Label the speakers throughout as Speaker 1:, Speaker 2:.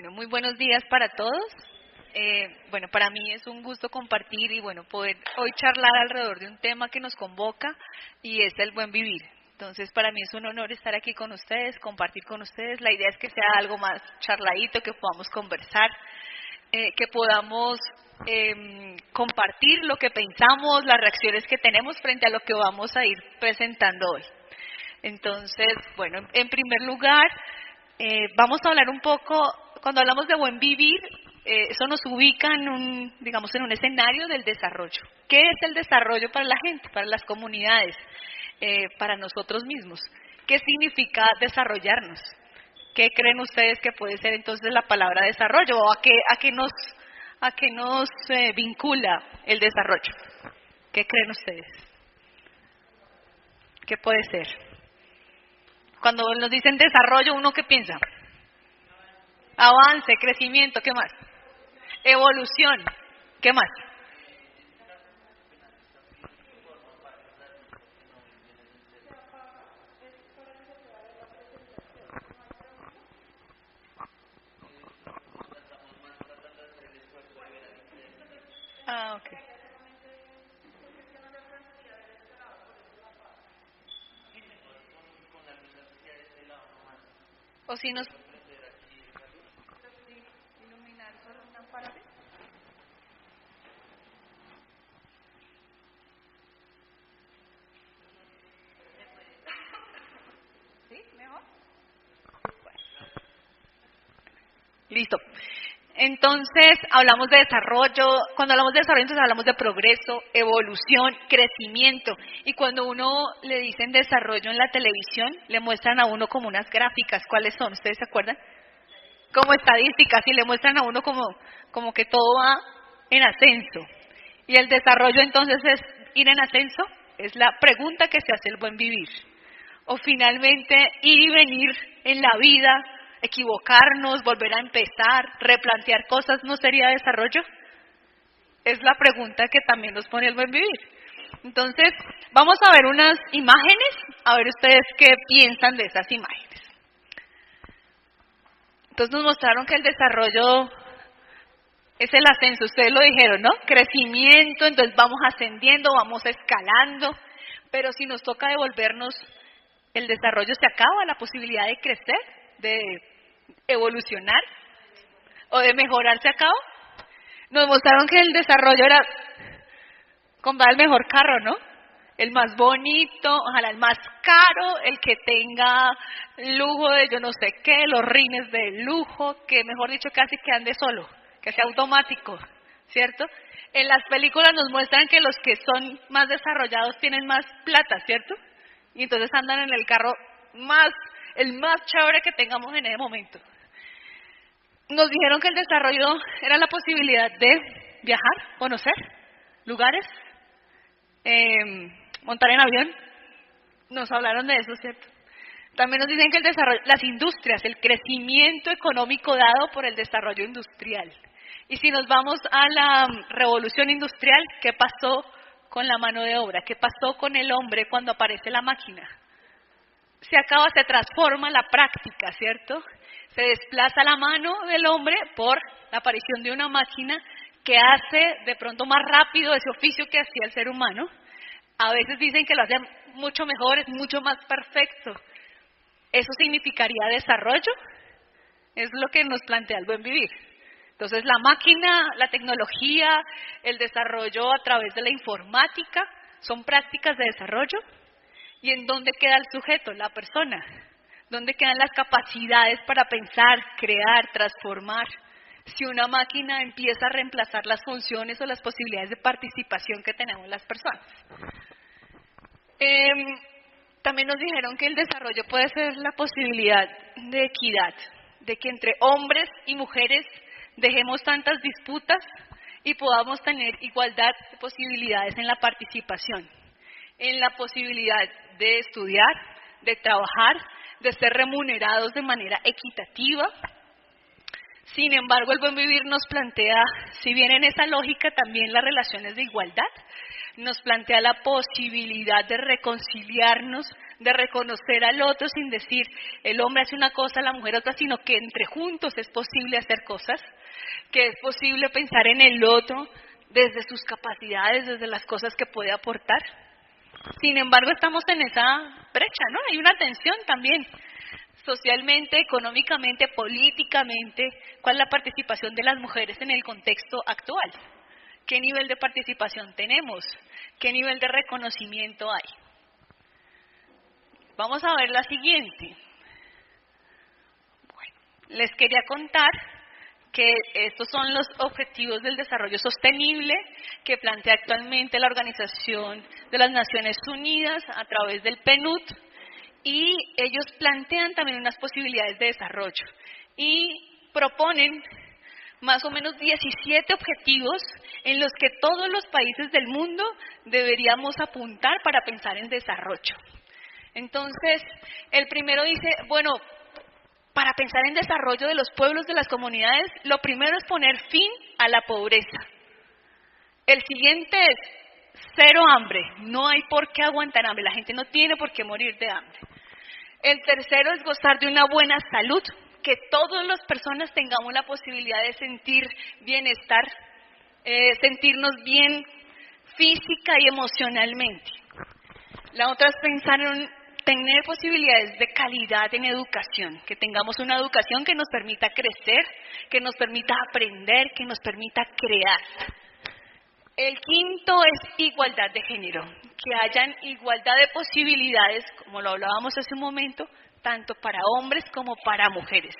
Speaker 1: Bueno, muy buenos días para todos. Bueno, para mí es un gusto compartir y bueno, poder hoy charlar alrededor de un tema que nos convoca y es el buen vivir. Entonces, para mí es un honor estar aquí con ustedes, compartir con ustedes. La idea es que sea algo más charladito, que podamos conversar, que podamos compartir lo que pensamos, las reacciones que tenemos frente a lo que vamos a ir presentando hoy. Entonces, bueno, en primer lugar, vamos a hablar un poco, cuando hablamos de buen vivir, eso nos ubica en en un escenario del desarrollo. ¿Qué es el desarrollo para la gente, para las comunidades, para nosotros mismos? ¿Qué significa desarrollarnos? ¿Qué creen ustedes que puede ser entonces la palabra desarrollo? ¿O a qué nos vincula el desarrollo? ¿Qué creen ustedes? ¿Qué puede ser? Cuando nos dicen desarrollo, ¿uno qué piensa? Avance, crecimiento, ¿qué más? Evolución, ¿qué más? Ah, ok. O si nos... iluminar solo una parte. ¿Sí? ¿Mejor? Bueno. Listo. Entonces, hablamos de desarrollo. Cuando hablamos de desarrollo, entonces hablamos de progreso, evolución, crecimiento. Y cuando uno le dicen desarrollo en la televisión, le muestran a uno como unas gráficas. ¿Cuáles son? ¿Ustedes se acuerdan? Como estadísticas, y le muestran a uno como que todo va en ascenso. Y el desarrollo entonces es ir en ascenso, es la pregunta que se hace el buen vivir. O finalmente ir y venir en la vida, equivocarnos, volver a empezar, replantear cosas, ¿no sería desarrollo? Es la pregunta que también nos pone el buen vivir. Entonces, vamos a ver unas imágenes, a ver ustedes qué piensan de esas imágenes. Entonces nos mostraron que el desarrollo es el ascenso, ustedes lo dijeron, ¿no? Crecimiento, entonces vamos ascendiendo, vamos escalando, pero si nos toca devolvernos, el desarrollo se acaba, la posibilidad de crecer, de evolucionar o de mejorar se acaba. Nos mostraron que el desarrollo era comprar el mejor carro, ¿no? El más bonito, ojalá el más caro, el que tenga lujo de yo no sé qué, los rines de lujo, que mejor dicho casi que ande solo, que sea automático, ¿cierto? En las películas nos muestran que los que son más desarrollados tienen más plata, ¿cierto? Y entonces andan en el carro el más chévere que tengamos en ese momento. Nos dijeron que el desarrollo era la posibilidad de viajar, conocer lugares, montar en avión. Nos hablaron de eso, ¿cierto? También nos dicen que el desarrollo, las industrias, el crecimiento económico dado por el desarrollo industrial. Y si nos vamos a la revolución industrial, ¿qué pasó con la mano de obra? ¿Qué pasó con el hombre cuando aparece la máquina? Se transforma la práctica, ¿cierto? Se desplaza la mano del hombre por la aparición de una máquina que hace de pronto más rápido ese oficio que hacía el ser humano. A veces dicen que lo hace mucho mejor, es mucho más perfecto. ¿Eso significaría desarrollo? Es lo que nos plantea el buen vivir. Entonces, la máquina, la tecnología, el desarrollo a través de la informática, son prácticas de desarrollo. ¿Y en dónde queda el sujeto, la persona? ¿Dónde quedan las capacidades para pensar, crear, transformar? Si una máquina empieza a reemplazar las funciones o las posibilidades de participación que tenemos las personas. También nos dijeron que el desarrollo puede ser la posibilidad de equidad, de que entre hombres y mujeres dejemos tantas disputas y podamos tener igualdad de posibilidades en la participación, en la posibilidad de estudiar, de trabajar, de ser remunerados de manera equitativa. Sin embargo, el buen vivir nos plantea, si bien en esa lógica también las relaciones de igualdad, nos plantea la posibilidad de reconciliarnos, de reconocer al otro sin decir el hombre hace una cosa, la mujer otra, sino que entre juntos es posible hacer cosas, que es posible pensar en el otro desde sus capacidades, desde las cosas que puede aportar. Sin embargo, estamos en esa brecha, ¿no? Hay una tensión también, socialmente, económicamente, políticamente. ¿Cuál es la participación de las mujeres en el contexto actual? ¿Qué nivel de participación tenemos? ¿Qué nivel de reconocimiento hay? Vamos a ver la siguiente. Bueno, les quería contar que estos son los objetivos del desarrollo sostenible que plantea actualmente la Organización de las Naciones Unidas a través del PNUD, y ellos plantean también unas posibilidades de desarrollo y proponen más o menos 17 objetivos en los que todos los países del mundo deberíamos apuntar para pensar en desarrollo. Entonces, el primero dice, bueno, para pensar en desarrollo de los pueblos, de las comunidades, lo primero es poner fin a la pobreza. El siguiente es cero hambre, no hay por qué aguantar hambre, la gente no tiene por qué morir de hambre. El tercero es gozar de una buena salud, que todas las personas tengamos la posibilidad de sentir bienestar, sentirnos bien física y emocionalmente. La otra es pensar en tener posibilidades de calidad en educación, que tengamos una educación que nos permita crecer, que nos permita aprender, que nos permita crear. El quinto es igualdad de género, que hayan igualdad de posibilidades, como lo hablábamos hace un momento, tanto para hombres como para mujeres,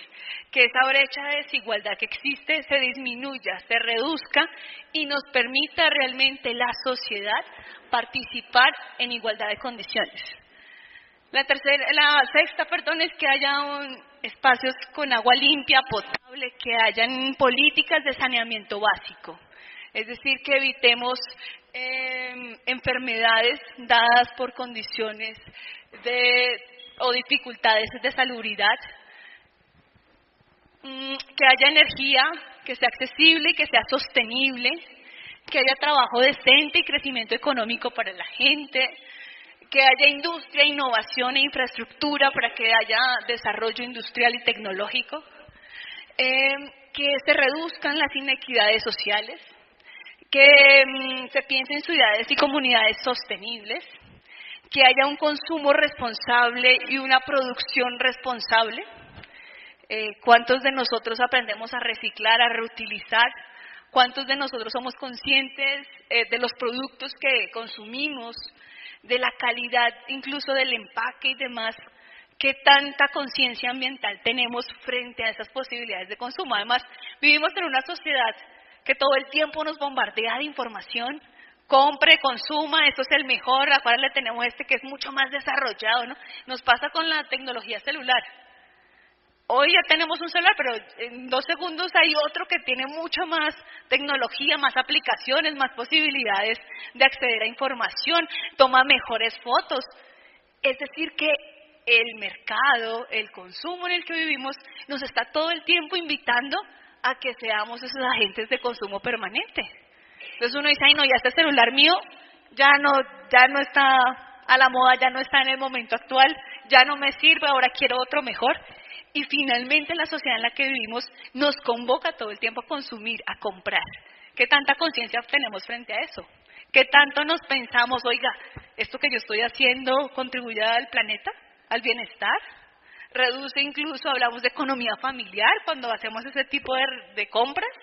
Speaker 1: que esa brecha de desigualdad que existe se disminuya, se reduzca y nos permita realmente la sociedad participar en igualdad de condiciones. La sexta, es que haya espacios con agua limpia, potable, que hayan políticas de saneamiento básico. Es decir, que evitemos enfermedades dadas por condiciones o dificultades de salubridad, que haya energía, que sea accesible y que sea sostenible, que haya trabajo decente y crecimiento económico para la gente, que haya industria, innovación e infraestructura para que haya desarrollo industrial y tecnológico, que se reduzcan las inequidades sociales, que se piense en ciudades y comunidades sostenibles, que haya un consumo responsable y una producción responsable. ¿Cuántos de nosotros aprendemos a reciclar, a reutilizar? ¿Cuántos de nosotros somos conscientes de los productos que consumimos, de la calidad incluso del empaque y demás? ¿Qué tanta conciencia ambiental tenemos frente a esas posibilidades de consumo? Además, vivimos en una sociedad que todo el tiempo nos bombardea de información. Compre, consuma, esto es el mejor, ahora le tenemos que es mucho más desarrollado, ¿no? Nos pasa con la tecnología celular. Hoy ya tenemos un celular, pero en 2 segundos hay otro que tiene mucho más tecnología, más aplicaciones, más posibilidades de acceder a información, toma mejores fotos. Es decir, que el mercado, el consumo en el que vivimos, nos está todo el tiempo invitando a que seamos esos agentes de consumo permanente. Entonces uno dice, ay no, ya este celular mío ya no está a la moda, ya no está en el momento actual, ya no me sirve, ahora quiero otro mejor. Y finalmente la sociedad en la que vivimos nos convoca todo el tiempo a consumir, a comprar. ¿Qué tanta conciencia tenemos frente a eso? ¿Qué tanto nos pensamos, oiga, esto que yo estoy haciendo contribuye al planeta, al bienestar? Reduce incluso, hablamos de economía familiar cuando hacemos ese tipo de compras.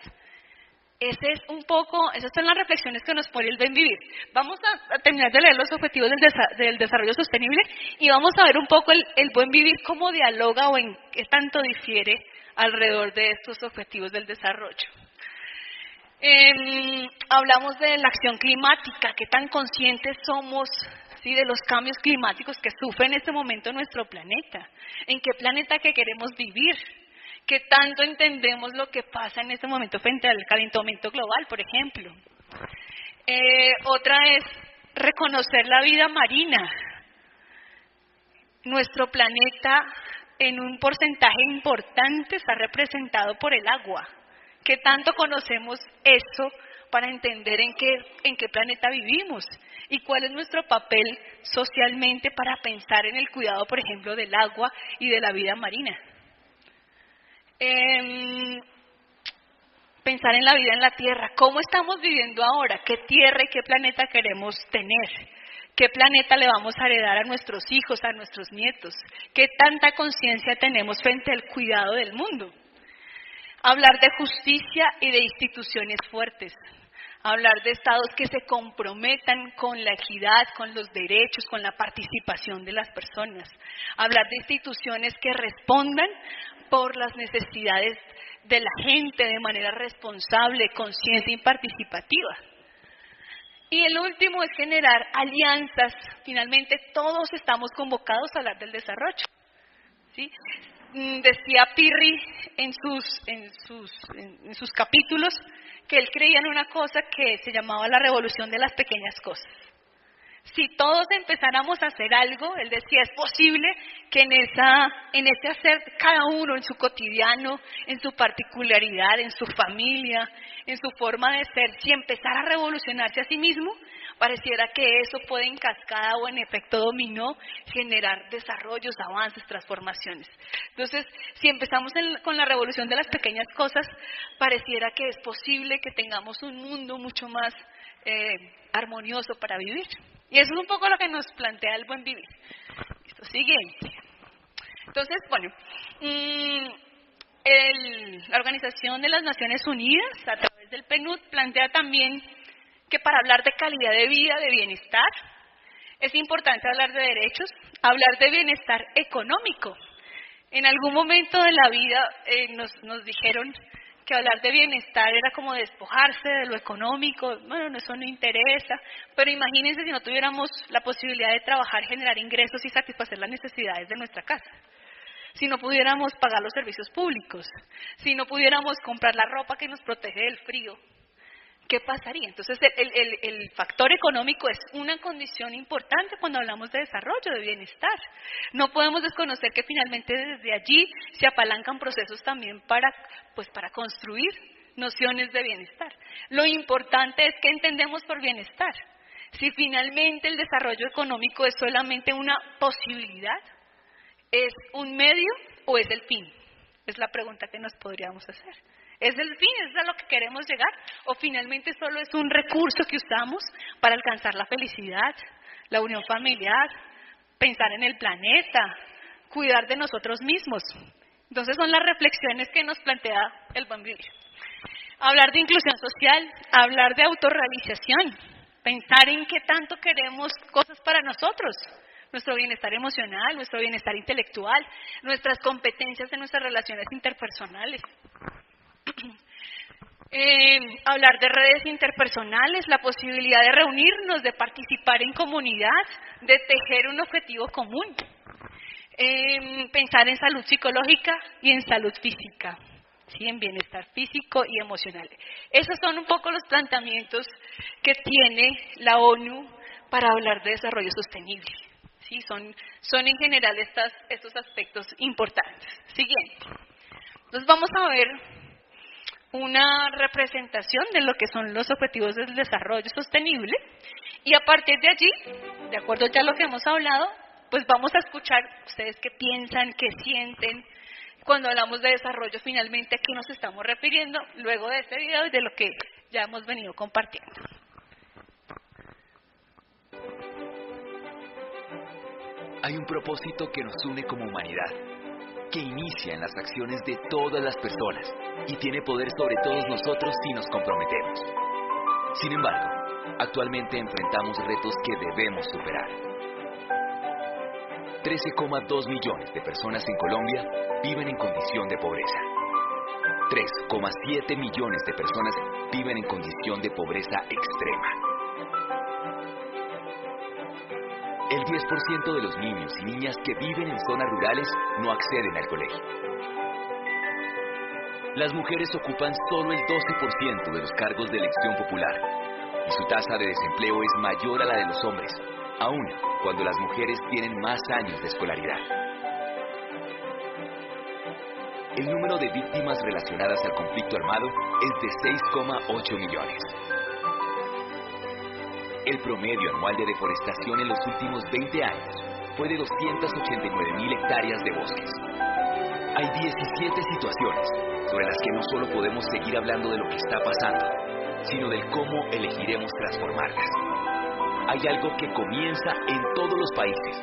Speaker 1: Esas son las reflexiones que nos pone el Buen Vivir. Vamos a terminar de leer los objetivos del desarrollo sostenible y vamos a ver un poco el Buen Vivir, cómo dialoga o en qué tanto difiere alrededor de estos objetivos del desarrollo. Hablamos de la acción climática, qué tan conscientes somos, ¿sí?, de los cambios climáticos que sufre en este momento nuestro planeta, en qué planeta que queremos vivir. ¿Qué tanto entendemos lo que pasa en este momento frente al calentamiento global, por ejemplo? Otra es reconocer la vida marina. Nuestro planeta en un porcentaje importante está representado por el agua. ¿Qué tanto conocemos eso para entender en qué planeta vivimos y cuál es nuestro papel socialmente para pensar en el cuidado, por ejemplo, del agua y de la vida marina. Pensar en la vida en la Tierra, cómo estamos viviendo ahora, qué tierra y qué planeta queremos tener, qué planeta le vamos a heredar a nuestros hijos, a nuestros nietos, qué tanta conciencia tenemos frente al cuidado del mundo. Hablar de justicia y de instituciones fuertes, hablar de estados que se comprometan con la equidad, con los derechos, con la participación de las personas, hablar de instituciones que respondan por las necesidades de la gente de manera responsable, consciente y participativa. Y el último es generar alianzas. Finalmente todos estamos convocados a hablar del desarrollo, ¿sí? Decía Pirri en sus capítulos que él creía en una cosa que se llamaba la revolución de las pequeñas cosas. Si todos empezáramos a hacer algo, él decía, es posible que en ese hacer cada uno en su cotidiano, en su particularidad, en su familia, en su forma de ser, si empezara a revolucionarse a sí mismo, pareciera que eso puede en cascada o en efecto dominó generar desarrollos, avances, transformaciones. Entonces, si empezamos con la revolución de las pequeñas cosas, pareciera que es posible que tengamos un mundo mucho más armonioso para vivir. Y eso es un poco lo que nos plantea el buen vivir. Listo, siguiente. Entonces, bueno, la Organización de las Naciones Unidas, a través del PNUD, plantea también que para hablar de calidad de vida, de bienestar, es importante hablar de derechos, hablar de bienestar económico. En algún momento de la vida nos dijeron que hablar de bienestar era como despojarse de lo económico, bueno, eso no interesa, pero imagínense si no tuviéramos la posibilidad de trabajar, generar ingresos y satisfacer las necesidades de nuestra casa, si no pudiéramos pagar los servicios públicos, si no pudiéramos comprar la ropa que nos protege del frío, ¿qué pasaría? Entonces el factor económico es una condición importante cuando hablamos de desarrollo, de bienestar. No podemos desconocer que finalmente desde allí se apalancan procesos también para construir nociones de bienestar. Lo importante es que entendemos por bienestar. Si finalmente el desarrollo económico es solamente una posibilidad, ¿es un medio o es el fin? Es la pregunta que nos podríamos hacer. ¿Es el fin? ¿Es a lo que queremos llegar? ¿O finalmente solo es un recurso que usamos para alcanzar la felicidad, la unión familiar, pensar en el planeta, cuidar de nosotros mismos? Entonces son las reflexiones que nos plantea el buen vivir. Hablar de inclusión social, hablar de autorrealización, pensar en qué tanto queremos cosas para nosotros, nuestro bienestar emocional, nuestro bienestar intelectual, nuestras competencias en nuestras relaciones interpersonales. Hablar de redes interpersonales, la posibilidad de reunirnos, de participar en comunidad, de tejer un objetivo común. Pensar en salud psicológica y en salud física, ¿sí? En bienestar físico y emocional. Esos son un poco los planteamientos que tiene la ONU para hablar de desarrollo sostenible. ¿Sí? Son en general estos aspectos importantes. Siguiente. Entonces vamos a ver una representación de lo que son los objetivos del desarrollo sostenible y a partir de allí, de acuerdo ya a lo que hemos hablado, pues vamos a escuchar ustedes qué piensan, qué sienten cuando hablamos de desarrollo, finalmente a qué nos estamos refiriendo luego de este video y de lo que ya hemos venido compartiendo.
Speaker 2: Hay un propósito que nos une como humanidad, que inicia en las acciones de todas las personas y tiene poder sobre todos nosotros si nos comprometemos. Sin embargo, actualmente enfrentamos retos que debemos superar. 13,2 millones de personas en Colombia viven en condición de pobreza. 3,7 millones de personas viven en condición de pobreza extrema. El 10% de los niños y niñas que viven en zonas rurales no acceden al colegio. Las mujeres ocupan solo el 12% de los cargos de elección popular y su tasa de desempleo es mayor a la de los hombres, aun cuando las mujeres tienen más años de escolaridad. El número de víctimas relacionadas al conflicto armado es de 6,8 millones. El promedio anual de deforestación en los últimos 20 años fue de 289.000 hectáreas de bosques. Hay 17 situaciones sobre las que no solo podemos seguir hablando de lo que está pasando, sino del cómo elegiremos transformarlas. Hay algo que comienza en todos los países,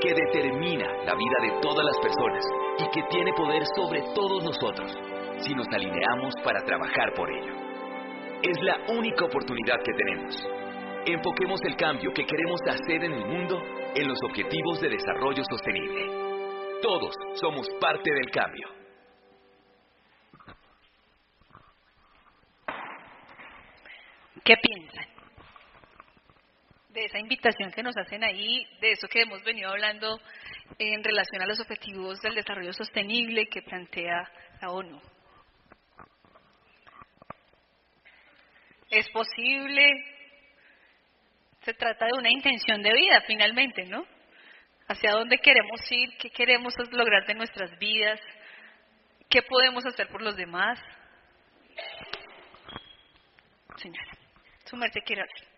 Speaker 2: que determina la vida de todas las personas y que tiene poder sobre todos nosotros si nos alineamos para trabajar por ello. Es la única oportunidad que tenemos. Enfoquemos el cambio que queremos hacer en el mundo en los objetivos de desarrollo sostenible. Todos somos parte del cambio.
Speaker 1: ¿Qué piensan de esa invitación que nos hacen ahí, de eso que hemos venido hablando en relación a los objetivos del desarrollo sostenible que plantea la ONU? ¿Es posible? Se trata de una intención de vida, finalmente, ¿no? ¿Hacia dónde queremos ir? ¿Qué queremos lograr de nuestras vidas? ¿Qué podemos hacer por los demás? Señora, su merced quiere hablar.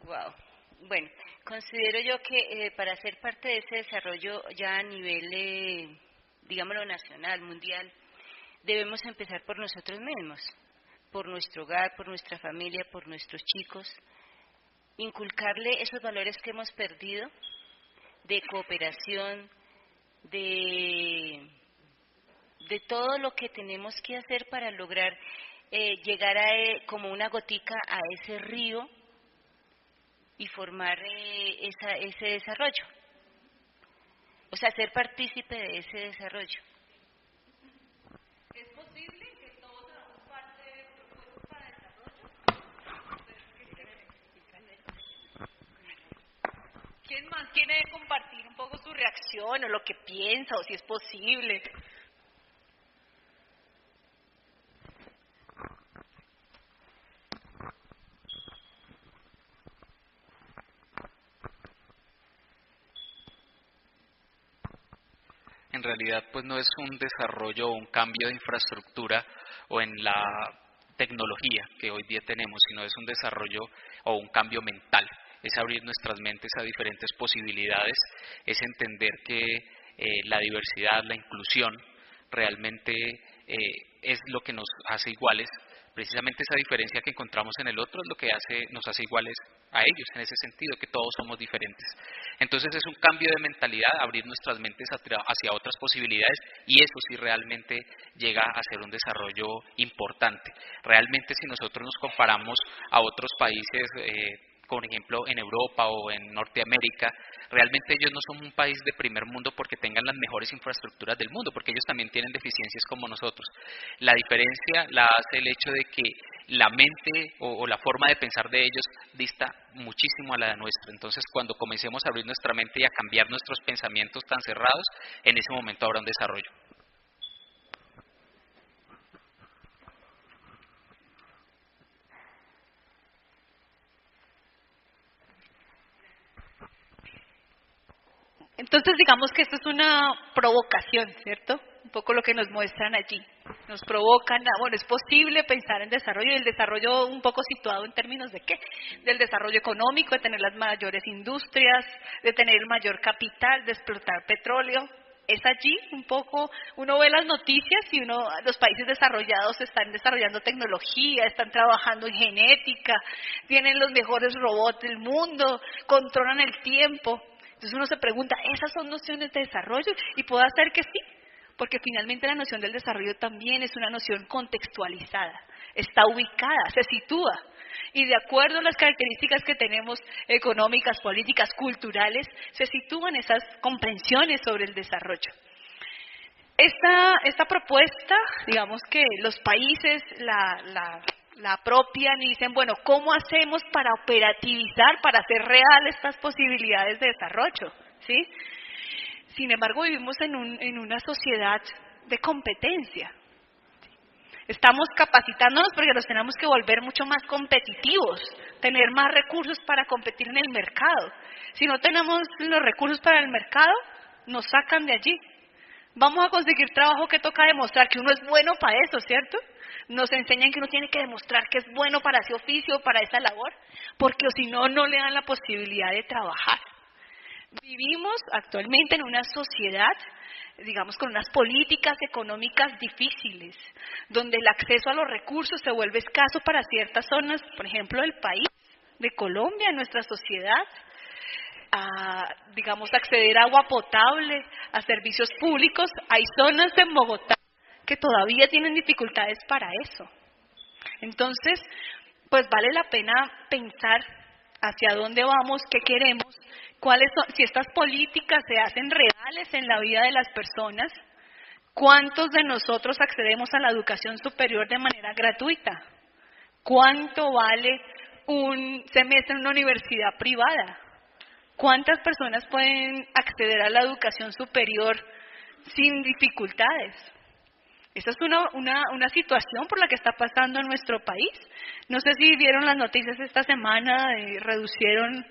Speaker 3: Wow. Bueno, considero yo que para ser parte de ese desarrollo ya a nivel, digámoslo, nacional, mundial, debemos empezar por nosotros mismos, por nuestro hogar, por nuestra familia, por nuestros chicos, inculcarle esos valores que hemos perdido de cooperación, de todo lo que tenemos que hacer para lograr llegar como una gotica a ese río y formar ese desarrollo, o sea, ser partícipe de ese desarrollo.
Speaker 1: ¿Es posible que todos hagamos parte de propuestas para el desarrollo? ¿Quién más quiere compartir un poco su reacción o lo que piensa o si es posible?
Speaker 4: En realidad, pues no es un desarrollo o un cambio de infraestructura o en la tecnología que hoy día tenemos, sino es un desarrollo o un cambio mental. Es abrir nuestras mentes a diferentes posibilidades, es entender que la diversidad, la inclusión, realmente es lo que nos hace iguales. Precisamente esa diferencia que encontramos en el otro es lo que nos hace iguales a ellos, en ese sentido, que todos somos diferentes. Entonces es un cambio de mentalidad, abrir nuestras mentes hacia otras posibilidades, y eso sí realmente llega a ser un desarrollo importante. Realmente si nosotros nos comparamos a otros países, por ejemplo en Europa o en Norteamérica, realmente ellos no son un país de primer mundo porque tengan las mejores infraestructuras del mundo, porque ellos también tienen deficiencias como nosotros. La diferencia la hace el hecho de que la mente o la forma de pensar de ellos dista muchísimo a la de nuestra. Entonces, cuando comencemos a abrir nuestra mente y a cambiar nuestros pensamientos tan cerrados, en ese momento habrá un desarrollo.
Speaker 1: Entonces, digamos que esto es una provocación, ¿cierto? Un poco lo que nos muestran allí. Nos provocan, bueno, es posible pensar en desarrollo, y el desarrollo un poco situado en términos de ¿qué? Del desarrollo económico, de tener las mayores industrias, de tener el mayor capital, de explotar petróleo. Es allí un poco, uno ve las noticias y los países desarrollados están desarrollando tecnología, están trabajando en genética, tienen los mejores robots del mundo, controlan el tiempo. Entonces uno se pregunta, ¿esas son nociones de desarrollo? Y puede ser que sí, porque finalmente la noción del desarrollo también es una noción contextualizada, está ubicada, se sitúa, y de acuerdo a las características que tenemos económicas, políticas, culturales, se sitúan esas comprensiones sobre el desarrollo. Esta propuesta, digamos que los países la apropian y dicen, bueno, ¿cómo hacemos para operativizar, para hacer real estas posibilidades de desarrollo? ¿Sí? Sin embargo, vivimos en una sociedad de competencia. Estamos capacitándonos porque nos tenemos que volver mucho más competitivos, tener más recursos para competir en el mercado. Si no tenemos los recursos para el mercado, nos sacan de allí. Vamos a conseguir trabajo que toca demostrar que uno es bueno para eso, ¿cierto? Nos enseñan que uno tiene que demostrar que es bueno para ese oficio, para esa labor, porque si no, no le dan la posibilidad de trabajar. Vivimos actualmente en una sociedad, digamos, con unas políticas económicas difíciles, donde el acceso a los recursos se vuelve escaso para ciertas zonas, por ejemplo, del país, de Colombia, nuestra sociedad, digamos, acceder a agua potable, a servicios públicos. Hay zonas en Bogotá que todavía tienen dificultades para eso. Entonces, pues vale la pena pensar hacia dónde vamos, qué queremos, cuáles son, si estas políticas se hacen reales en la vida de las personas, cuántos de nosotros accedemos a la educación superior de manera gratuita, cuánto vale un semestre en una universidad privada, cuántas personas pueden acceder a la educación superior sin dificultades. Esa es una situación por la que está pasando en nuestro país. No sé si vieron las noticias esta semana, reducieron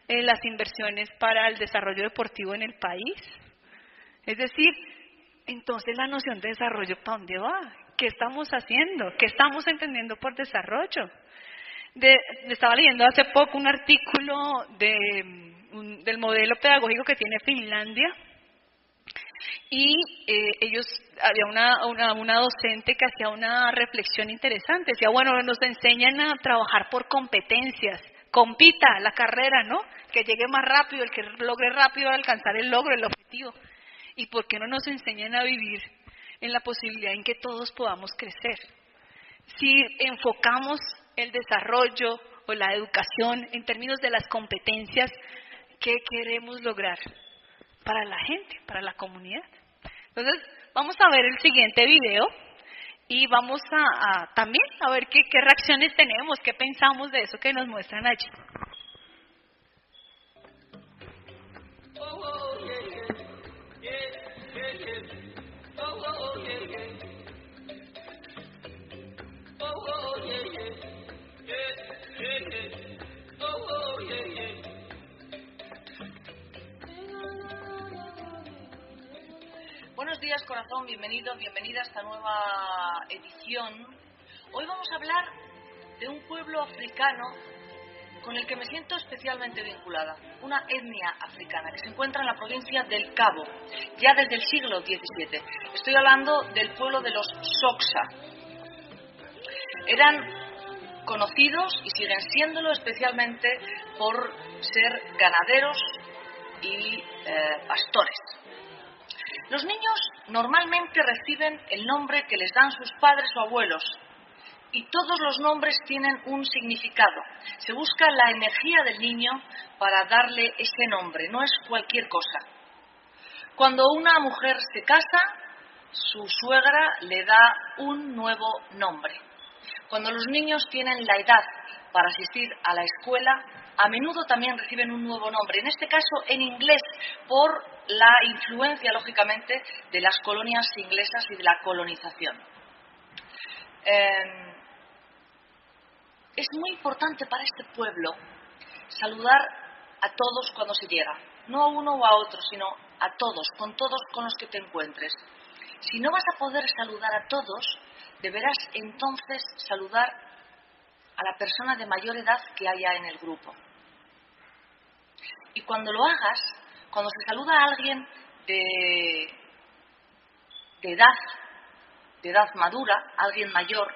Speaker 1: las inversiones para el desarrollo deportivo en el país. Es decir, entonces la noción de desarrollo, ¿para dónde va? ¿Qué estamos haciendo? ¿Qué estamos entendiendo por desarrollo? Estaba leyendo hace poco un artículo del modelo pedagógico que tiene Finlandia. Y había una docente que hacía una reflexión interesante, decía, bueno, nos enseñan a trabajar por competencias, compita la carrera, ¿no? Que llegue más rápido, el que logre rápido alcanzar el logro, el objetivo. ¿Y por qué no nos enseñan a vivir en la posibilidad en que todos podamos crecer? Si enfocamos el desarrollo o la educación en términos de las competencias, ¿qué queremos lograr para la gente, para la comunidad? Entonces, vamos a ver el siguiente video y vamos también a ver qué reacciones tenemos, qué pensamos de eso que nos muestran allí.
Speaker 5: Buenos días, corazón, bienvenido, bienvenida a esta nueva edición. Hoy vamos a hablar de un pueblo africano con el que me siento especialmente vinculada, una etnia africana que se encuentra en la provincia del Cabo, ya desde el siglo XVII. Estoy hablando del pueblo de los Xhosa. Eran conocidos y siguen siéndolo especialmente por ser ganaderos y pastores. Los niños normalmente reciben el nombre que les dan sus padres o abuelos y todos los nombres tienen un significado. Se busca la energía del niño para darle ese nombre, no es cualquier cosa. Cuando una mujer se casa, su suegra le da un nuevo nombre. Cuando los niños tienen la edad para asistir a la escuela, a menudo también reciben un nuevo nombre, en este caso en inglés, por la influencia, lógicamente, de las colonias inglesas y de la colonización. Es muy importante para este pueblo saludar a todos cuando se llega, no a uno o a otro, sino a todos con los que te encuentres. Si no vas a poder saludar a todos, deberás entonces saludar a la persona de mayor edad que haya en el grupo. Y cuando lo hagas, cuando se saluda a alguien de edad madura, alguien mayor,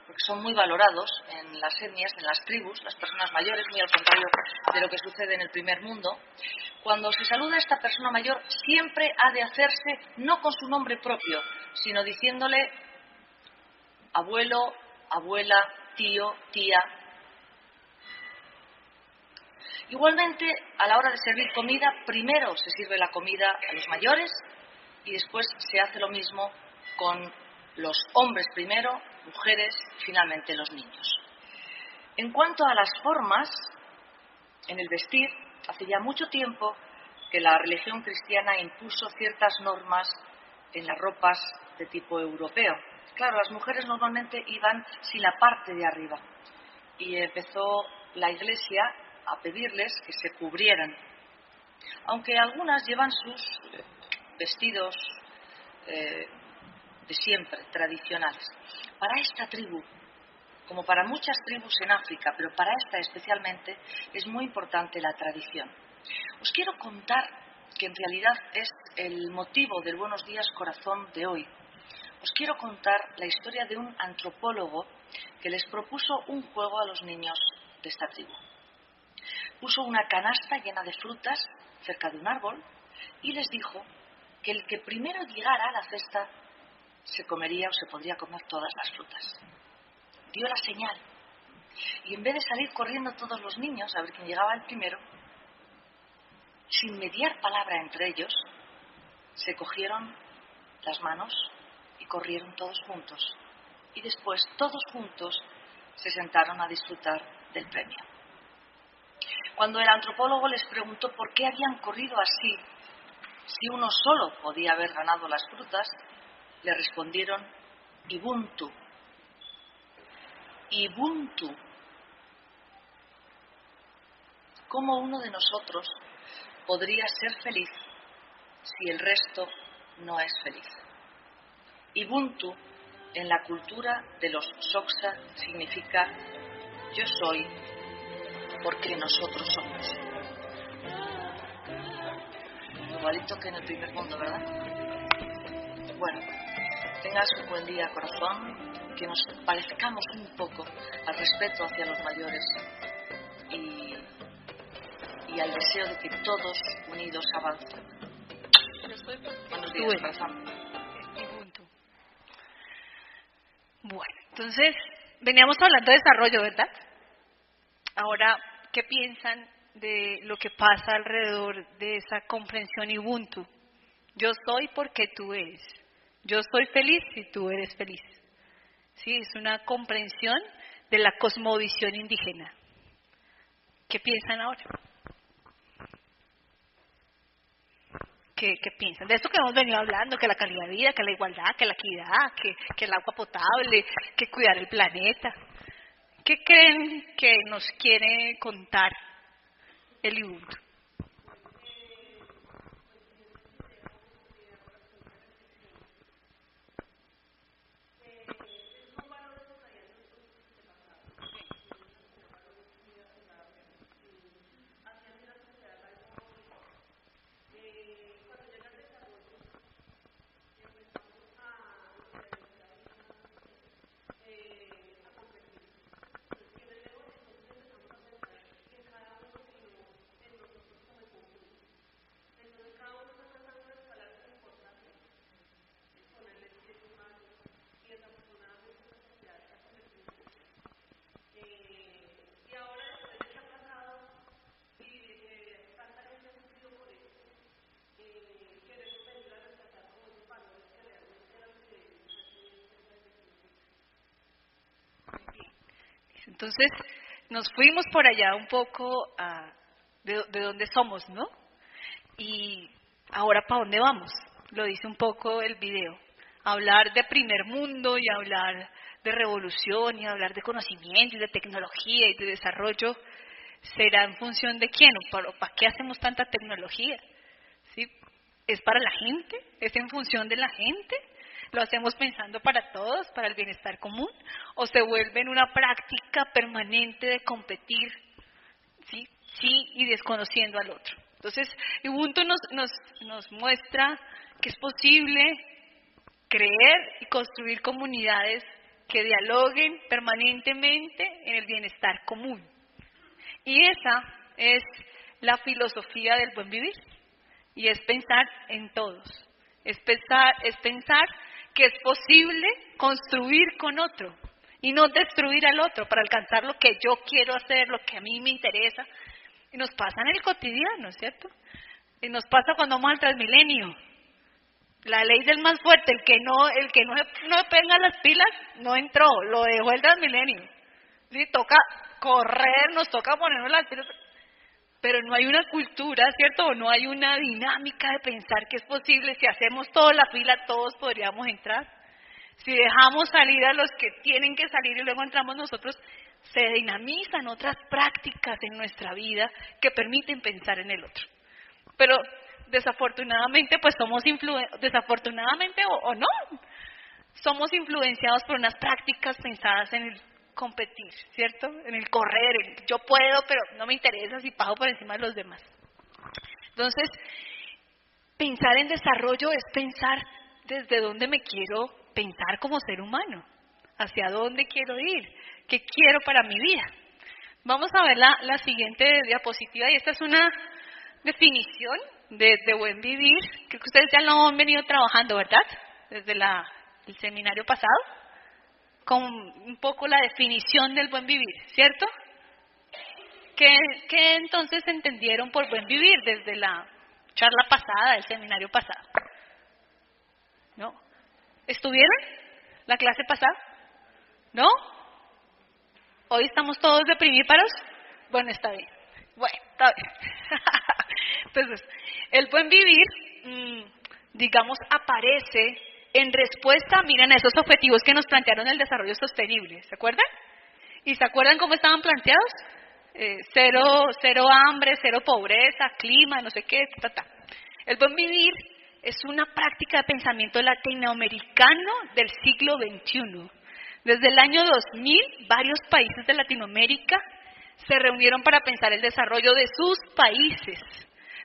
Speaker 5: porque son muy valorados en las etnias, en las tribus, las personas mayores, muy al contrario de lo que sucede en el primer mundo, cuando se saluda a esta persona mayor, siempre ha de hacerse no con su nombre propio, sino diciéndole abuelo, abuela, tío, tía. Igualmente, a la hora de servir comida, primero se sirve la comida a los mayores y después se hace lo mismo con los hombres primero, mujeres y finalmente los niños. En cuanto a las formas, en el vestir, hace ya mucho tiempo que la religión cristiana impuso ciertas normas en las ropas de tipo europeo. Claro, las mujeres normalmente iban sin la parte de arriba y empezó la Iglesia a pedirles que se cubrieran, aunque algunas llevan sus vestidos de siempre, tradicionales. Para esta tribu, como para muchas tribus en África, pero para esta especialmente, es muy importante la tradición. Os quiero contar, que en realidad es el motivo del Buenos Días Corazón de hoy, os quiero contar la historia de un antropólogo que les propuso un juego a los niños de esta tribu. Puso una canasta llena de frutas cerca de un árbol y les dijo que el que primero llegara a la cesta se comería o se podría comer todas las frutas. Dio la señal y en vez de salir corriendo todos los niños a ver quién llegaba el primero, sin mediar palabra entre ellos, se cogieron las manos y corrieron todos juntos. Y después, todos juntos, se sentaron a disfrutar del premio. Cuando el antropólogo les preguntó por qué habían corrido así, si uno solo podía haber ganado las frutas, le respondieron Ubuntu. Ubuntu. ¿Cómo uno de nosotros podría ser feliz si el resto no es feliz? Ubuntu, en la cultura de los Xhosa, significa yo soy porque nosotros somos. Igualito que en el primer mundo, ¿verdad? Bueno, tengas un buen día, corazón, que nos parezcamos un poco al respeto hacia los mayores y al deseo de que todos unidos avancen. Buenos días, corazón.
Speaker 1: Bueno, entonces veníamos hablando de desarrollo, ¿verdad? Ahora, ¿qué piensan de lo que pasa alrededor de esa comprensión Ubuntu? Yo soy porque tú eres. Yo soy feliz si tú eres feliz. Sí, es una comprensión de la cosmovisión indígena. ¿Qué piensan ahora? ¿Qué piensan? De esto que hemos venido hablando, que la calidad de vida, que la igualdad, que la equidad, que el agua potable, que cuidar el planeta. ¿Qué creen que nos quiere contar el Ubuntu? Entonces, nos fuimos por allá un poco de dónde somos, ¿no? Y ahora, ¿para dónde vamos? Lo dice un poco el video. Hablar de primer mundo y hablar de revolución y hablar de conocimiento y de tecnología y de desarrollo, ¿será en función de quién? ¿O para qué hacemos tanta tecnología? ¿Sí? ¿Es para la gente? ¿Es en función de la gente? ¿Lo hacemos pensando para todos, para el bienestar común? ¿O se vuelve en una práctica permanente de competir, sí y desconociendo al otro? Entonces, Ubuntu nos muestra que es posible creer y construir comunidades que dialoguen permanentemente en el bienestar común. Y esa es la filosofía del buen vivir. Y es pensar en todos. Es pensar que es posible construir con otro y no destruir al otro para alcanzar lo que yo quiero hacer, lo que a mí me interesa. Y nos pasa en el cotidiano, ¿cierto? Y nos pasa cuando vamos al Transmilenio. La ley del más fuerte, el que no pega las pilas, no entró, lo dejó el Transmilenio. ¿Sí? Toca correr, nos toca ponernos las pilas. Pero no hay una cultura, ¿cierto? O no hay una dinámica de pensar que es posible, si hacemos toda la fila, todos podríamos entrar. Si dejamos salir a los que tienen que salir y luego entramos nosotros, se dinamizan otras prácticas en nuestra vida que permiten pensar en el otro. Pero desafortunadamente, pues somos desafortunadamente o no, somos influenciados por unas prácticas pensadas en el competir, ¿cierto? En el correr, en yo puedo, pero no me interesa si pago por encima de los demás. Entonces, pensar en desarrollo es pensar desde dónde me quiero pensar como ser humano, hacia dónde quiero ir, qué quiero para mi vida. Vamos a ver la siguiente diapositiva, y esta es una definición de buen vivir. Creo que ustedes ya lo han venido trabajando, ¿verdad? Desde el seminario pasado, con un poco la definición del buen vivir, ¿cierto? ¿Qué entonces entendieron por buen vivir desde la charla pasada, el seminario pasado? ¿No? ¿Estuvieron la clase pasada? ¿No? ¿Hoy estamos todos deprimíparos? Bueno, está bien. Bueno, está bien. Entonces, el buen vivir, digamos, aparece en respuesta, miren, a esos objetivos que nos plantearon el desarrollo sostenible. ¿Se acuerdan? ¿Y se acuerdan cómo estaban planteados? Cero hambre, cero pobreza, clima, no sé qué, El buen vivir es una práctica de pensamiento latinoamericano del siglo XXI. Desde el año 2000, varios países de Latinoamérica se reunieron para pensar el desarrollo de sus países,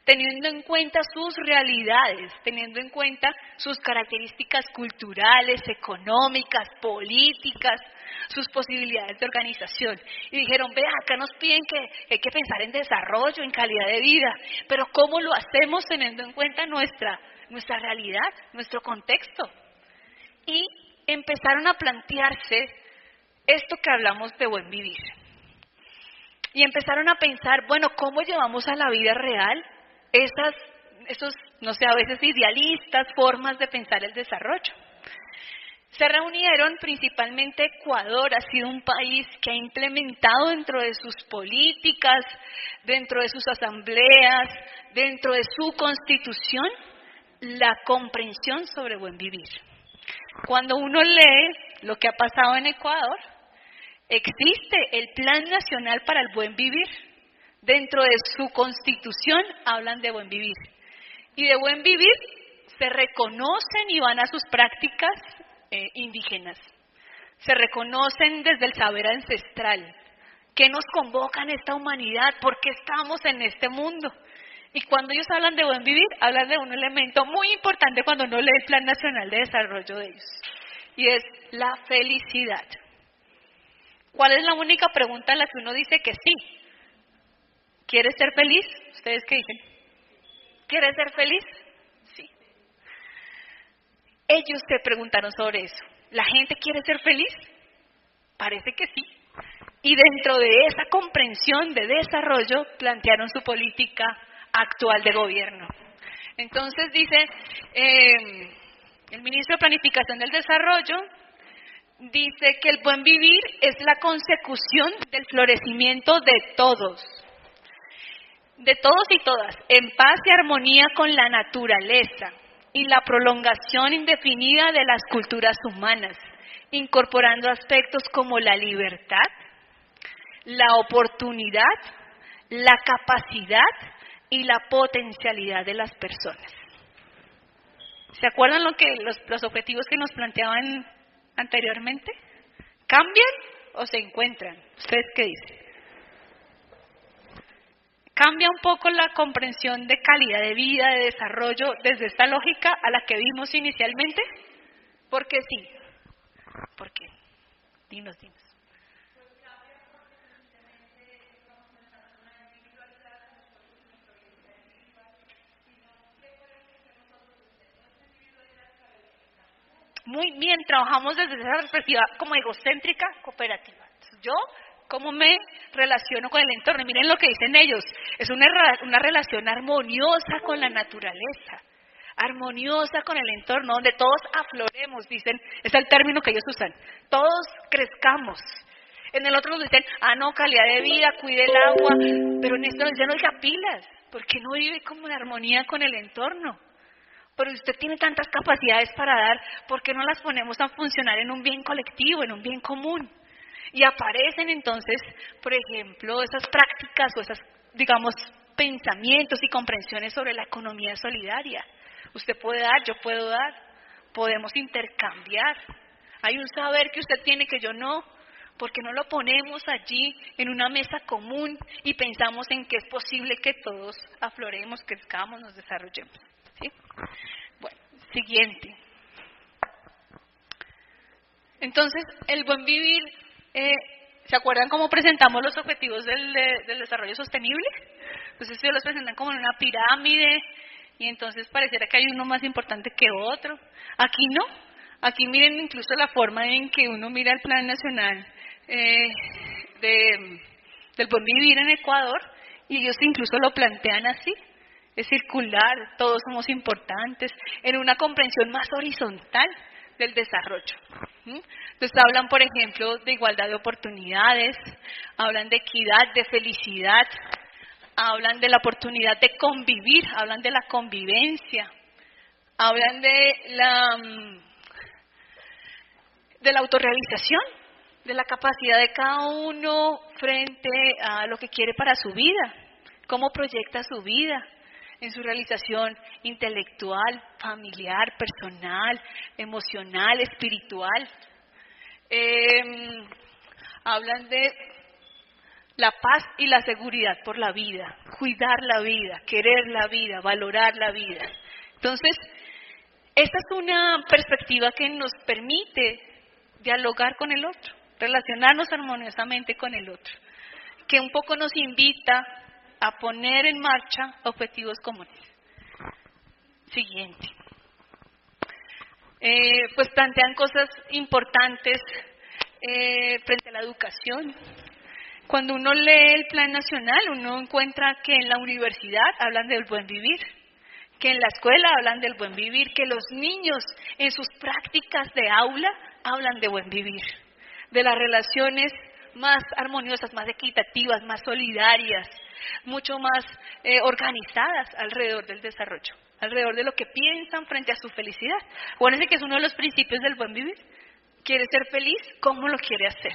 Speaker 1: teniendo en cuenta sus realidades, teniendo en cuenta sus características culturales, económicas, políticas, sus posibilidades de organización. Y dijeron, vea, acá nos piden que hay que pensar en desarrollo, en calidad de vida, pero ¿cómo lo hacemos teniendo en cuenta nuestra realidad, nuestro contexto? Y empezaron a plantearse esto que hablamos de buen vivir. Y empezaron a pensar, bueno, ¿cómo llevamos a la vida real esos, no sé, a veces idealistas formas de pensar el desarrollo? Se reunieron, principalmente Ecuador ha sido un país que ha implementado dentro de sus políticas, dentro de sus asambleas, dentro de su constitución, la comprensión sobre buen vivir. Cuando uno lee lo que ha pasado en Ecuador, existe el Plan Nacional para el Buen Vivir. Dentro de su constitución hablan de buen vivir. Y de buen vivir se reconocen y van a sus prácticas indígenas. Se reconocen desde el saber ancestral. ¿Qué nos convoca en esta humanidad? ¿Por qué estamos en este mundo? Y cuando ellos hablan de buen vivir, hablan de un elemento muy importante cuando uno lee el Plan Nacional de Desarrollo de ellos. Y es la felicidad. ¿Cuál es la única pregunta a la que uno dice que sí? ¿Quieres ser feliz? ¿Ustedes qué dicen? ¿Quieres ser feliz? Sí. Ellos se preguntaron sobre eso. ¿La gente quiere ser feliz? Parece que sí. Y dentro de esa comprensión de desarrollo, plantearon su política actual de gobierno. Entonces dice, el ministro de Planificación del Desarrollo dice que el buen vivir es la consecución del florecimiento de todos y todas, en paz y armonía con la naturaleza y la prolongación indefinida de las culturas humanas, incorporando aspectos como la libertad, la oportunidad, la capacidad y la potencialidad de las personas. ¿Se acuerdan los objetivos que nos planteaban anteriormente? ¿Cambian o se encuentran? ¿Ustedes qué dicen? ¿Cambia un poco la comprensión de calidad de vida, de desarrollo, desde esta lógica a la que vimos inicialmente? ¿Por qué sí? ¿Por qué? Dinos. Muy bien, trabajamos desde esa perspectiva como egocéntrica cooperativa. Yo, ¿cómo me relaciono con el entorno? Miren lo que dicen ellos, es una relación armoniosa con la naturaleza, armoniosa con el entorno, donde todos afloremos, dicen, es el término que ellos usan, todos crezcamos. En el otro nos dicen, no, calidad de vida, cuide el agua, pero en esto nos dicen, oiga, pilas, porque no vive como en armonía con el entorno. pero usted tiene tantas capacidades para dar, ¿por qué no las ponemos a funcionar en un bien colectivo, en un bien común? Y aparecen entonces, por ejemplo, esas prácticas o esas, digamos, pensamientos y comprensiones sobre la economía solidaria. Usted puede dar, yo puedo dar, podemos intercambiar. Hay un saber que usted tiene que yo no, ¿por qué no lo ponemos allí en una mesa común y pensamos en que es posible que todos afloremos, crezcamos, nos desarrollemos? ¿Sí? Bueno, siguiente. Entonces, el buen vivir, ¿se acuerdan cómo presentamos los objetivos del desarrollo sostenible? Entonces ellos los presentan como en una pirámide y entonces pareciera que hay uno más importante que otro. Aquí no, aquí miren incluso la forma en que uno mira el Plan Nacional del Buen Vivir en Ecuador y ellos incluso lo plantean así. Es circular, todos somos importantes, en una comprensión más horizontal del desarrollo. Entonces hablan, por ejemplo, de igualdad de oportunidades, hablan de equidad, de felicidad, hablan de la oportunidad de convivir, hablan de la convivencia, hablan de la autorrealización, de la capacidad de cada uno frente a lo que quiere para su vida, cómo proyecta su vida en su realización intelectual, familiar, personal, emocional, espiritual. Hablan de la paz y la seguridad por la vida, cuidar la vida, querer la vida, valorar la vida. Entonces, esta es una perspectiva que nos permite dialogar con el otro, relacionarnos armoniosamente con el otro, que un poco nos invita a poner en marcha objetivos comunes. Siguiente. Pues plantean cosas importantes frente a la educación. Cuando uno lee el Plan Nacional, uno encuentra que en la universidad hablan del buen vivir, que en la escuela hablan del buen vivir, que los niños en sus prácticas de aula hablan de buen vivir, de las relaciones más armoniosas, más equitativas, más solidarias, mucho más organizadas alrededor del desarrollo, alrededor de lo que piensan frente a su felicidad. Acuérdense que es uno de los principios del buen vivir. ¿Quiere ser feliz? ¿Cómo lo quiere hacer?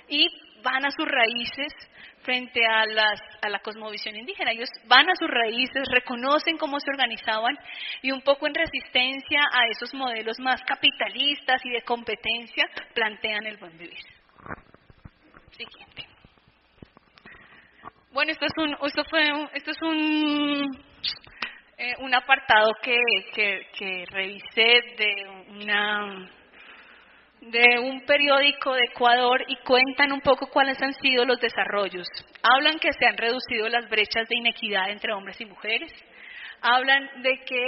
Speaker 1: Y van a sus raíces frente a la cosmovisión indígena. Ellos van a sus raíces, reconocen cómo se organizaban y un poco en resistencia a esos modelos más capitalistas y de competencia, plantean el buen vivir. Siguiente. Bueno, esto es un apartado que revisé de un periódico de Ecuador y cuentan un poco cuáles han sido los desarrollos. Hablan que se han reducido las brechas de inequidad entre hombres y mujeres. Hablan de que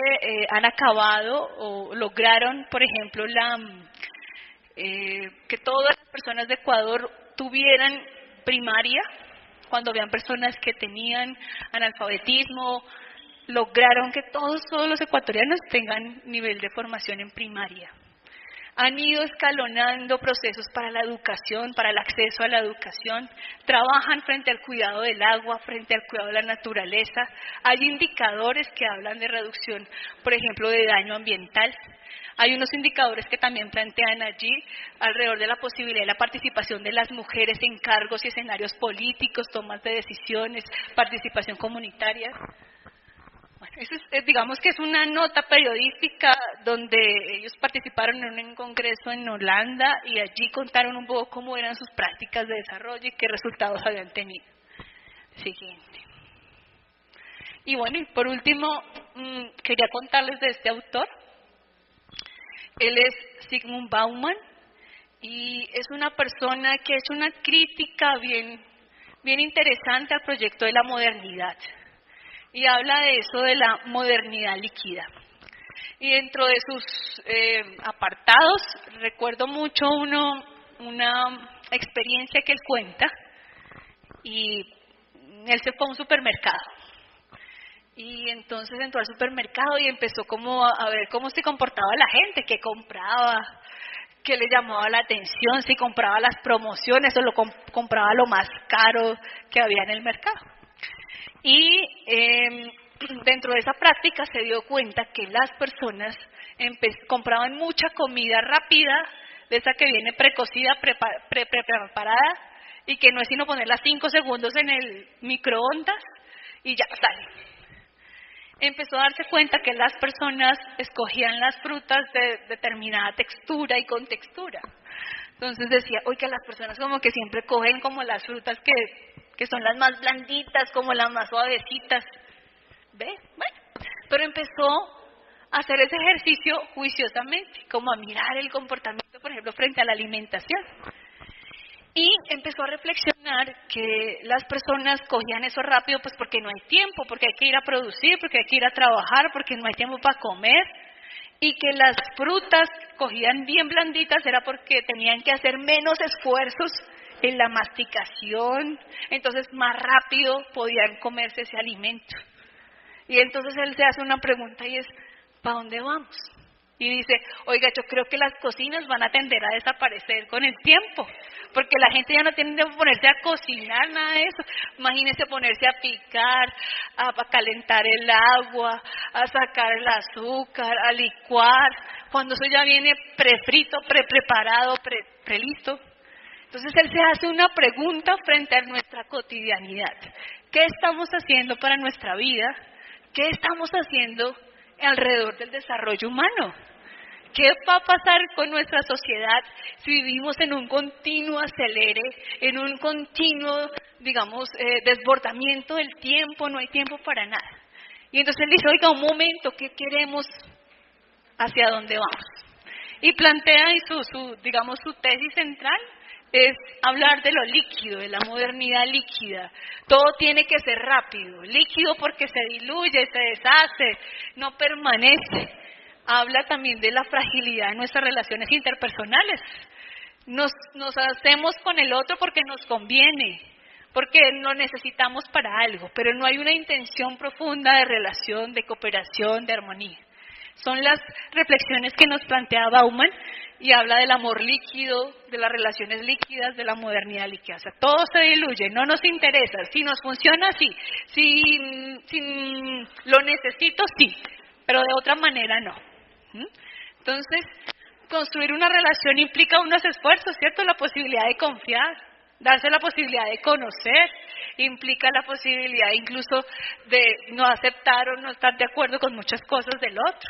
Speaker 1: han acabado o lograron, por ejemplo, que todas las personas de Ecuador tuvieran primaria. Cuando habían personas que tenían analfabetismo, lograron que todos los ecuatorianos tengan nivel de formación en primaria. Han ido escalonando procesos para la educación, para el acceso a la educación, trabajan frente al cuidado del agua, frente al cuidado de la naturaleza. Hay indicadores que hablan de reducción, por ejemplo, de daño ambiental. Hay unos indicadores que también plantean allí alrededor de la posibilidad de la participación de las mujeres en cargos y escenarios políticos, tomas de decisiones, participación comunitaria. Bueno, digamos que es una nota periodística donde ellos participaron en un congreso en Holanda y allí contaron un poco cómo eran sus prácticas de desarrollo y qué resultados habían tenido. Siguiente. Y bueno, y por último, quería contarles de este autor. Él es Zygmunt Bauman y es una persona que ha hecho una crítica bien interesante al proyecto de la modernidad. Y habla de eso de la modernidad líquida. Y dentro de sus apartados, recuerdo mucho una experiencia que él cuenta, y él se fue a un supermercado. Y entonces entró al supermercado y empezó como a ver cómo se comportaba la gente, qué compraba, qué le llamaba la atención, si compraba las promociones o compraba lo más caro que había en el mercado. Y dentro de esa práctica se dio cuenta que las personas compraban mucha comida rápida, de esa que viene precocida, preparada, y que no es sino ponerla 5 segundos en el microondas y ya sale. Empezó a darse cuenta que las personas escogían las frutas de determinada textura y con textura. Entonces decía, oiga, las personas como que siempre cogen como las frutas que son las más blanditas, como las más suavecitas. ¿Ve? Bueno, pero empezó a hacer ese ejercicio juiciosamente, como a mirar el comportamiento, por ejemplo, frente a la alimentación. Y empezó a reflexionar que las personas cogían eso rápido pues porque no hay tiempo, porque hay que ir a producir, porque hay que ir a trabajar, porque no hay tiempo para comer, y que las frutas cogían bien blanditas era porque tenían que hacer menos esfuerzos en la masticación, entonces más rápido podían comerse ese alimento. Y entonces él se hace una pregunta y es, ¿para dónde vamos? Y dice, oiga, yo creo que las cocinas van a tender a desaparecer con el tiempo, porque la gente ya no tiene que ponerse a cocinar, nada de eso. Imagínese ponerse a picar, a calentar el agua, a sacar el azúcar, a licuar, cuando eso ya viene prefrito, preparado, prelisto. Entonces él se hace una pregunta frente a nuestra cotidianidad. ¿Qué estamos haciendo para nuestra vida? ¿Qué estamos haciendo alrededor del desarrollo humano? ¿Qué va a pasar con nuestra sociedad si vivimos en un continuo acelere, en un continuo, digamos, desbordamiento del tiempo, no hay tiempo para nada? Y entonces él dice, oiga, un momento, ¿qué queremos? ¿Hacia dónde vamos? Y plantea en su tesis central es hablar de lo líquido, de la modernidad líquida. Todo tiene que ser rápido, líquido porque se diluye, se deshace, no permanece. Habla también de la fragilidad de nuestras relaciones interpersonales. Nos hacemos con el otro porque nos conviene, porque lo necesitamos para algo, pero no hay una intención profunda de relación, de cooperación, de armonía. Son las reflexiones que nos plantea Bauman y habla del amor líquido, de las relaciones líquidas, de la modernidad líquida. O sea, todo se diluye, no nos interesa. Si nos funciona, sí. Si lo necesito, sí. Pero de otra manera, no. Entonces, construir una relación implica unos esfuerzos, ¿cierto? La posibilidad de confiar, darse la posibilidad de conocer, implica la posibilidad incluso de no aceptar o no estar de acuerdo con muchas cosas del otro,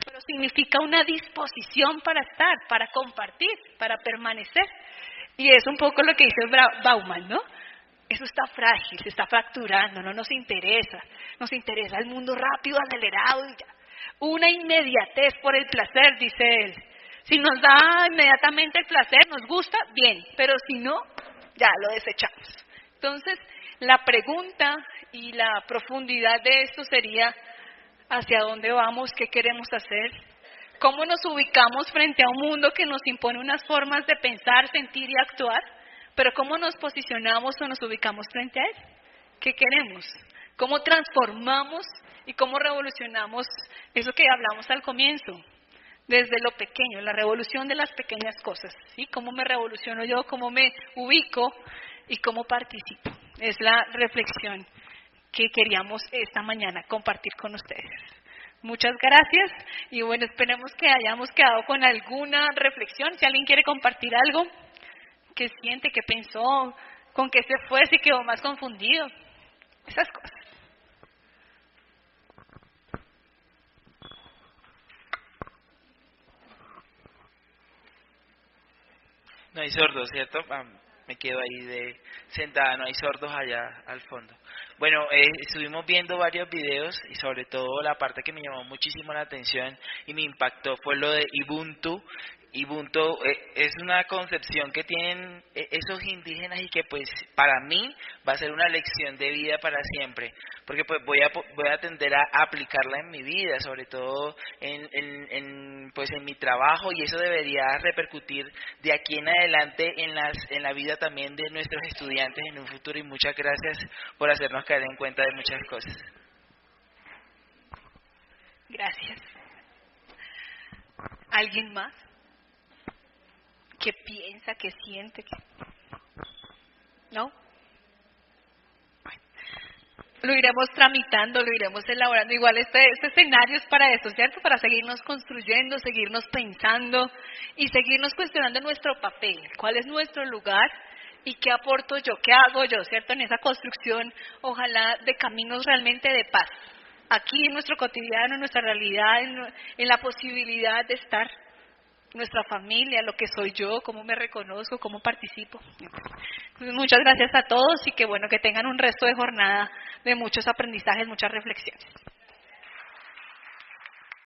Speaker 1: pero significa una disposición para estar, para compartir, para permanecer. Y es un poco lo que dice Bauman, ¿no? Eso está frágil, se está fracturando, no nos interesa el mundo rápido, acelerado, y ya. Una inmediatez por el placer, dice él. Si nos da inmediatamente el placer, nos gusta, bien, pero si no, ya lo desechamos. Entonces, la pregunta y la profundidad de esto sería, ¿hacia dónde vamos? ¿Qué queremos hacer? ¿Cómo nos ubicamos frente a un mundo que nos impone unas formas de pensar, sentir y actuar? Pero ¿cómo nos posicionamos o nos ubicamos frente a él? ¿Qué queremos? ¿Cómo transformamos y cómo revolucionamos eso que hablamos al comienzo? Desde lo pequeño, la revolución de las pequeñas cosas, ¿sí? ¿Cómo me revoluciono yo? ¿Cómo me ubico? ¿Y cómo participo? Es la reflexión que queríamos esta mañana compartir con ustedes. Muchas gracias y bueno, esperemos que hayamos quedado con alguna reflexión. Si alguien quiere compartir algo, ¿qué siente? ¿Qué pensó? ¿Con qué se fue? ¿Si quedó más confundido? Esas cosas.
Speaker 6: No hay sordos, ¿cierto? Me quedo ahí sentada, no hay sordos allá al fondo. Bueno, estuvimos viendo varios videos y sobre todo la parte que me llamó muchísimo la atención y me impactó fue lo de Ubuntu. Ubuntu es una concepción que tienen esos indígenas y que pues para mí va a ser una lección de vida para siempre, porque pues voy a tender a aplicarla en mi vida, sobre todo en mi trabajo, y eso debería repercutir de aquí en adelante en la vida también de nuestros estudiantes en un futuro. Y muchas gracias por hacernos caer en cuenta de muchas cosas.
Speaker 1: Gracias. ¿Alguien más? ¿Qué piensa, qué siente? ¿No? Bueno. lo iremos tramitando, lo iremos elaborando. Igual este escenario es para eso, ¿cierto? Para seguirnos construyendo, seguirnos pensando y seguirnos cuestionando nuestro papel. ¿Cuál es nuestro lugar? ¿Y qué aporto yo? ¿Qué hago yo? ¿Cierto? En esa construcción, ojalá, de caminos realmente de paz. Aquí en nuestro cotidiano, en nuestra realidad, en la posibilidad de estar, nuestra familia, lo que soy yo, cómo me reconozco, cómo participo. Entonces, muchas gracias a todos y que bueno, que tengan un resto de jornada de muchos aprendizajes, muchas reflexiones.